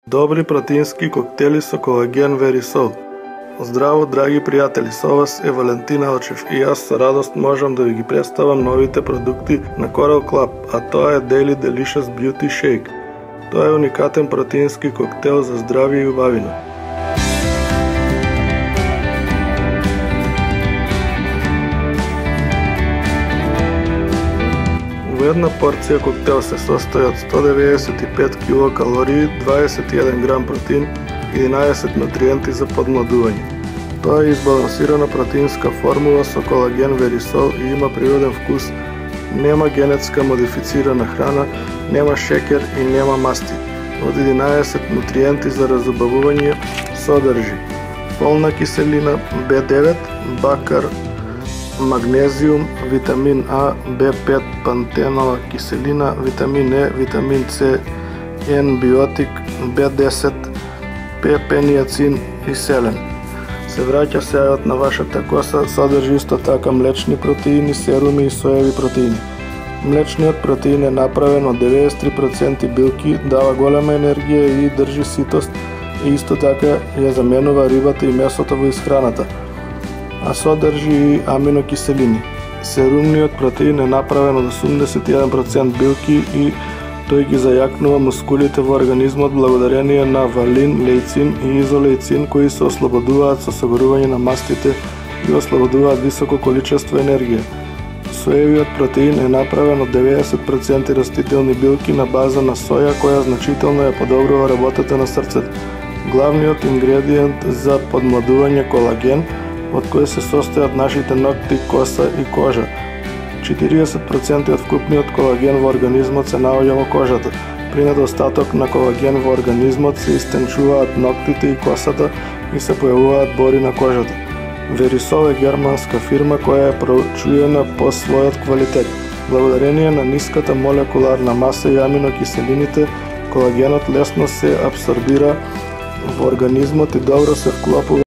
Добри протеински коктели со колаген Верисол. Здраво, драги пријатели, со вас е Валентин Алчев и јас со радост можам да ви ги представам новите продукти на Coral Club, а тоа е Daily Delicious Beauty Shake. Тоа е уникатен протеински коктел за здравје и убавина. Во една порција коктел се состои од 195 килокалории, 21 грам протеин и 11 нутриенти за подмладување. Тоа е избалансирана протеинска формула со колаген Верисол и има природен вкус, нема генетска модифицирана храна, нема шекер и нема масти. Од 11 нутриенти за разубавување содржи фолна киселина, B9, бакар, магнезиум, витамин А, B5, пантенова киселина, витамин Е, витамин С, N-биотик, B10, P-пениацин и селен. Се враќа сејот на вашата коса, содржи исто така млечни протеини, серуми и соеви протеини. Млечниот протеин е направен од 93% билки, дава голема енергија и држи ситост и исто така ја заменува рибата и месото во исхраната, а содржи и аминокиселини. Серумниот протеин е направен од 81% билки и тој ги зајакнува мускулите во организмот благодарение на валин, лејцин и изолејцин кои се ослободуваат со согорување на мастите и ослободуваат високо количество енергија. Соевиот протеин е направен од 90% растителни билки на база на соја која значително ја подобрува работата на срцето. Главниот ингредиент за подмладување колаген, од кој се состојат нашите ногти, коса и кожа. 40% од вкупниот колаген во организмот се наоѓа во кожата. При недостаток на колаген во организмот се истенчуваат ноктите и косата и се појавуваат бори на кожата. Верисол е германска фирма која е прочуена по својот квалитет. Благодарение на ниската молекуларна маса и аминокиселините, колагенот лесно се апсорбира во организмот и добро се вклопува